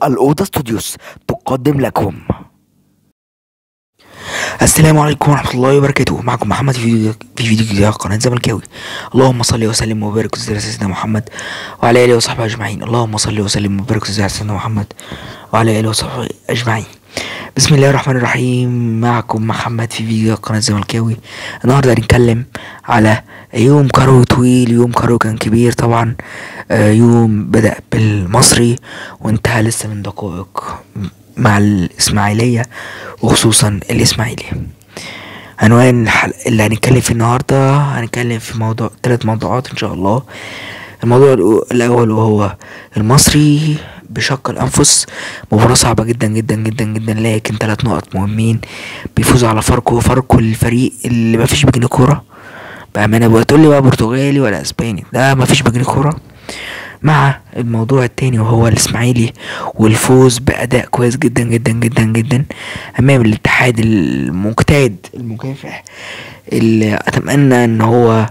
الأوضة ستوديوس تقدم لكم. السلام عليكم ورحمة الله وبركاته. معكم محمد في فيديو جديد على قناة زملكاوي. اللهم صل وسلم وبارك على سيدنا محمد وعلى آله وصحبه أجمعين. اللهم صل وسلم وبارك على سيدنا محمد وعلى آله وصحبه أجمعين. بسم الله الرحمن الرحيم. معكم محمد في فيديو قناة زملكاوي. النهارده هنتكلم على يوم كروي طويل، يوم كروي كان كبير طبعا. يوم بدأ بالمصري وانتهى لسه من دقائق مع الإسماعيلية، وخصوصا الإسماعيلي. عنوان اللي هنتكلم فيه النهارده، هنتكلم في 3 موضوعات إن شاء الله. الموضوع الأول وهو المصري بشق الأنفس، مباراة صعبة جدا جدا جدا جدا، لكن 3 نقط مهمين. بيفوز على فاركو الفريق اللي مفيش بجنيه كورة بأمانة. بقى تقول لي بقى برتغالي ولا اسباني، ده مفيش بجنيه كورة. مع الموضوع التاني وهو الاسماعيلي والفوز بأداء كويس جدا جدا جدا جدا أمام الاتحاد المجتهد المكافح، اللي أتمنى إن هو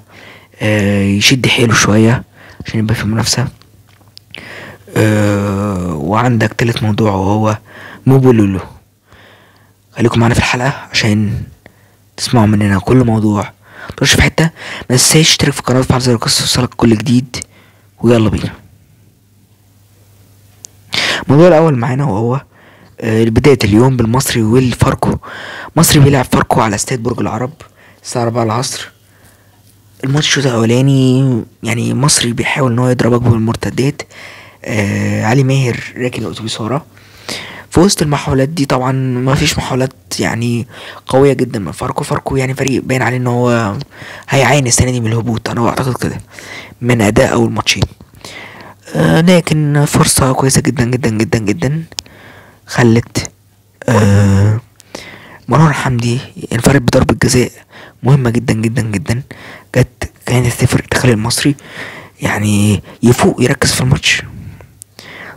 يشد حيله شوية عشان يبقى في منافسة. وعندك تالت موضوع وهو موبولولو. خليكم معانا في الحلقة عشان تسمعوا مننا كل موضوع. متروحش في حتة، ما تنساش تشترك في القناة وتفعل زر الجرس يوصلك كل جديد، ويلا بينا. الموضوع الأول معانا وهو بداية اليوم بالمصري والفاركو. مصري بيلعب فاركو على استاد برج العرب الساعة 4 العصر. الماتش الشوط الأولاني يعني مصري بيحاول إن هو يضربك بالمرتدات. علي ماهر راكن الأتوبيس ورا. في وسط المحاولات دي طبعا ما فيش محاولات يعني قوية جدا من فاركو يعني فريق باين عليه ان هو هيعاني السنة دي من الهبوط، انا اعتقد كده من اداء اول ماتشين. لكن فرصة كويسة جدا جدا جدا جدا خلت مروان حمدي ينفرد بضربة جزاء مهمة جدا جدا جدا، كانت تفرق، تخلي المصري يعني يفوق يركز في الماتش.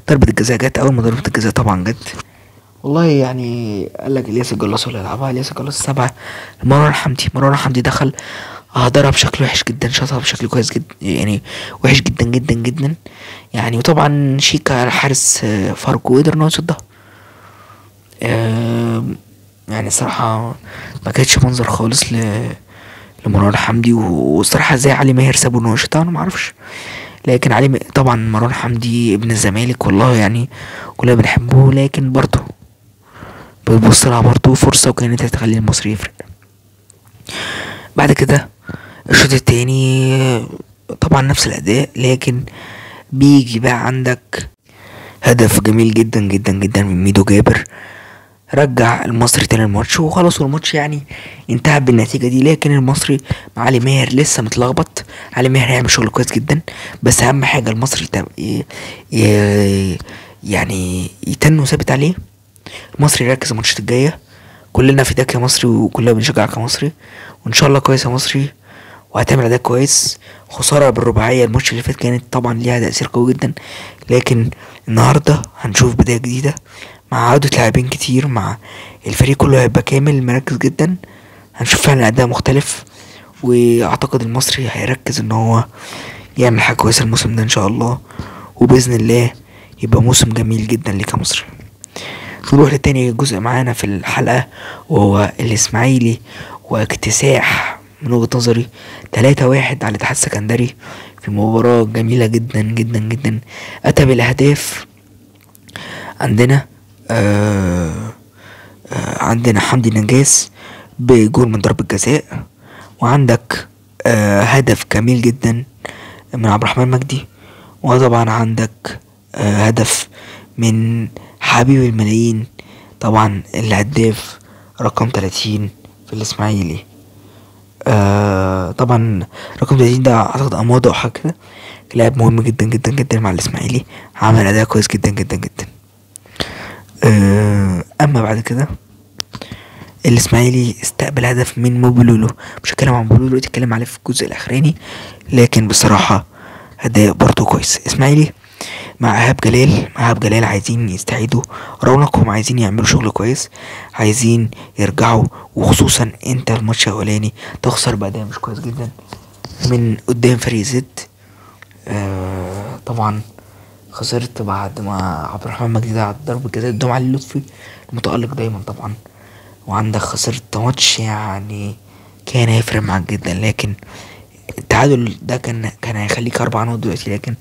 ضربة الجزاء جت، اول ما ضربة الجزاء طبعا جت والله يعني قال لك الياس الجلاس اللي يلعبها، الياس الجلاس 7. مروان حمدي دخل هدرها بشكل وحش جدا، شاطها بشكل كويس جدا يعني وحش جدا جدا جدا يعني. وطبعا شيكا حارس فاركو قدر انه يصدها. يعني الصراحة ما كانتش منظر خالص لمروان حمدي. والصراحة ازاي علي ماهر سابه انه يشوطها انا معرفش، لكن طبعا مروان حمدي ابن الزمالك والله يعني كلنا بنحبه، لكن برضه بتبص لها برضه فرصة وكانت هتخلي المصري يفرق. بعد كده الشوط التاني طبعا نفس الأداء، لكن بيجي بقى عندك هدف جميل جدا جدا جدا من ميدو جابر، رجع المصري تاني الماتش وخلاص. الماتش يعني انتهى بالنتيجة دي، لكن المصري مع علي ماهر لسه متلخبط. علي ماهر هيعمل شغل كويس جدا، بس اهم حاجة المصري يعني يتنه ثابت عليه. المصري يركز الماتشات الجاية، كلنا فداك يا مصري وكلنا بنشجعك يا مصري، وان شاء الله كويس يا مصري وهتعمل اداء كويس. خسارة بالرباعية الماتش اللي فات كانت طبعا ليها تأثير قوي جدا، لكن النهاردة هنشوف بداية جديدة مع عودة لاعبين كتير، مع الفريق كله هيبقى كامل مركز جدا. هنشوف فعلا اداء مختلف، واعتقد المصري هيركز ان هو يعمل حاجة كويسة الموسم ده ان شاء الله، وبإذن الله يبقى موسم جميل جدا ليك يا مصري. نروح لتاني جزء معانا في الحلقة وهو الإسماعيلي واكتساح من وجهة نظري 3-1 على الاتحاد السكندري في مباراة جميلة جدا جدا جدا. أتى بالأهداف عندنا حمدي نجاس بجول من ضربة جزاء، وعندك هدف جميل جدا من عبد الرحمن مجدي، وطبعا عندك هدف من حبيب الملايين طبعا الهداف رقم 30 في الاسماعيلي. طبعا رقم 30 ده اعتقد اماده او حاجه كده، لاعب مهم جدا جدا جدا مع الاسماعيلي، عمل اداء كويس جدا جدا جدا. اما بعد كده الاسماعيلي استقبل هدف من موبولولو. مش هتكلم عن موبولولو، اتكلم عليه في الجزء الاخراني، لكن بصراحه اداء برضو كويس. اسماعيلي مع ايهاب جلال عايزين يستعيدوا رونقهم، عايزين يعملوا شغل كويس، عايزين يرجعوا. وخصوصا انت الماتش الاولاني تخسر بأداء مش كويس جدا من قدام فريق زد. طبعا خسرت بعد ما عبد الرحمن مجدي ضيع ضربة جزاء قدام علي لطفي المتألق دايما طبعا. وعندك خسرت ماتش يعني كان هيفرق معاك جدا، لكن التعادل ده كان هيخليك 4 نقط دلوقتي. لكن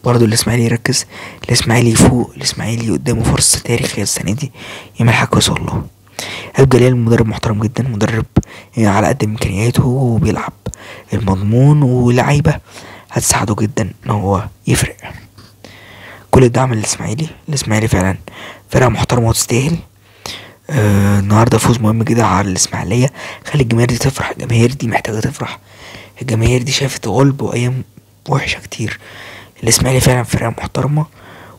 برضه الاسماعيلي يركز، الاسماعيلي يفوق، الاسماعيلي قدامه فرصة تاريخية السنة دي يعمل حاجة كويسة والله. ايهاب جلال مدرب محترم جدا، مدرب يعني على قد امكانياته وبيلعب المضمون، ولعيبة هتساعده جدا ان هو يفرق. كل الدعم للاسماعيلي، الاسماعيلي فعلا فرقة محترمة وتستاهل. النهارده فوز مهم جدا على الاسماعيلية، خلي الجماهير دي تفرح، الجماهير دي محتاجة تفرح، الجماهير دي شافت غلب وايام وحشة كتير. الاسماعيلي فعلا فرقة محترمة،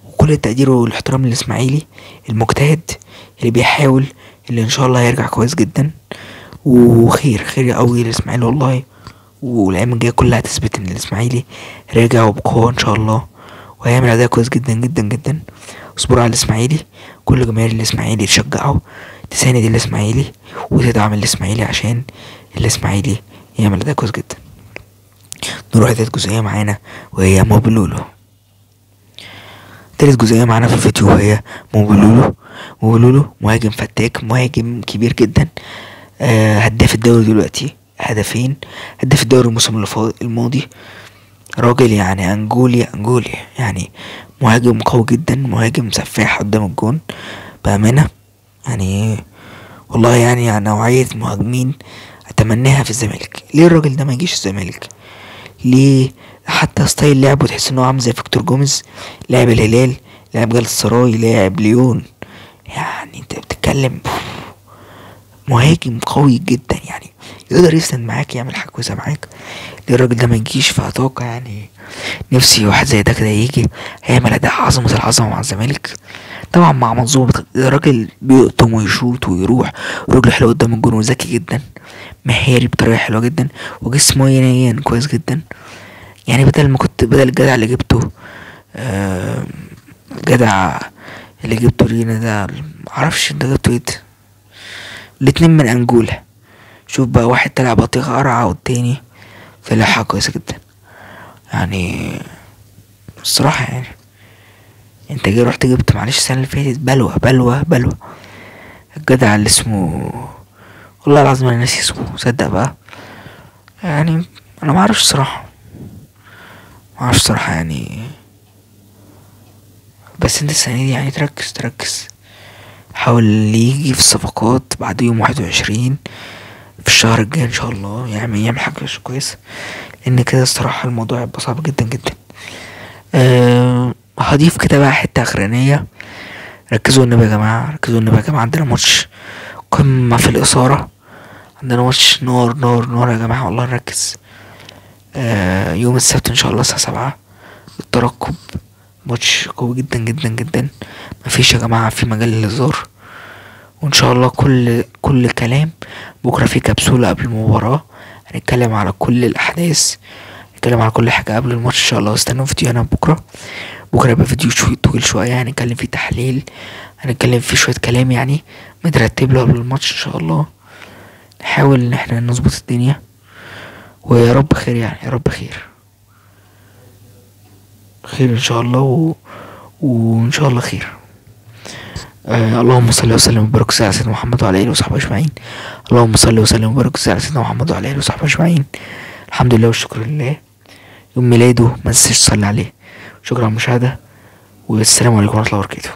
وكل التقدير والاحترام للاسماعيلي المجتهد اللي بيحاول، اللي ان شاء الله هيرجع كويس جدا وخير خير قوي للاسماعيلي والله. والايام الجايه كلها هتثبت ان الاسماعيلي راجع وبقوه ان شاء الله، وهيعمل اداء كويس جدا جدا جدا. اصبروا على الاسماعيلي، كل جماهير الاسماعيلي تشجعه، تساند الاسماعيلي وتدعم الاسماعيلي عشان الاسماعيلي يعمل اداء كويس جدا. نروح لتالت جزئيه معانا وهي موبلولو. تالت جزئيه معانا في الفيديو وهي موبلولو. موبلولو مهاجم فتاك، مهاجم كبير جدا، هداف الدوري دلوقتي، هدفين، هداف الدوري الموسم الماضي. راجل يعني انجولي يعني مهاجم قوي جدا، مهاجم سفاح قدام الجون بأمانة يعني. والله يعني نوعية مهاجمين اتمناها في الزمالك. ليه الراجل ده ما يجيش الزمالك؟ ليه؟ حتى ستايل لعبه تحس انه عامل زي فيكتور جوميز، لاعب الهلال، لاعب جال السراي، لاعب ليون. يعني انت بتتكلم مهاجم قوي جدا، يعني يقدر يسند معاك، يعمل حاجه كويسه معاك. ليه الراجل ده ما يجيش؟ فاتوقع يعني نفسي واحد زي ده كده يجي، هيعمل اداء عظمه العظمه مع الزمالك. طبعا مع منظومه، الراجل بيقطم ويشوط ويروح، رجله حلوه قدام الجون، وذكي جدا، مهاري بطريقه حلوه جدا، وجسمه ينين كويس جدا. يعني بدل الجدع اللي جبته، جدع اللي جبته لينا ده، معرفش انت جبته ايه. الاتنين من انجولا، شوف بقى واحد طلع بطيخة قرعة والتاني طلع حاجة كويسة جدا. يعني الصراحة يعني انت جاي رحت جبت معلش السنة اللي فاتت بلوى الجدع اللي اسمه، والله العظيم انا ناسي اسمه، صدق بقى. يعني انا معرفش صراحة يعني. بس انت السنة دي يعني تركز، حاول يجي في الصفقات بعد يوم 21 في الشهر الجاي ان شاء الله، يعني يعمل حاجة كويسة، لان كده الصراحة الموضوع هيبقى صعب جدا جدا. هضيف كده بقى حتة اخرانية، ركزوا النبي يا جماعة، عندنا ماتش قمة في الإثارة، عندنا ماتش نار يا جماعة والله نركز. يوم السبت ان شاء الله الساعة 7 الترقب، ماتش قوي جدا جدا جدا، مفيش يا جماعة في مجال للهزار. وان شاء الله كل كلام بكرة في كبسولة قبل المباراة، هنتكلم على كل الاحداث، نتكلم على كل حاجة قبل الماتش ان شاء الله. استنوا فيديو انا بكرة يبقى فيديو طويل شوية، هنتكلم فيه تحليل، هنتكلم فيه شوية كلام يعني مترتب له قبل الماتش ان شاء الله. نحاول ان احنا نظبط الدنيا، ويا رب خير، يعني يا رب خير ان شاء الله وان شاء الله خير. اللهم صل وسلم وبارك على سيدنا محمد وعلى اله وصحبه اجمعين. اللهم صل وسلم وبارك على سيدنا محمد وعلى اله وصحبه اجمعين. الحمد لله والشكر لله. يوم ميلاده ما تنساش تصلي عليه. شكرا على المشاهده، والسلام عليكم ورحمه الله وبركاته.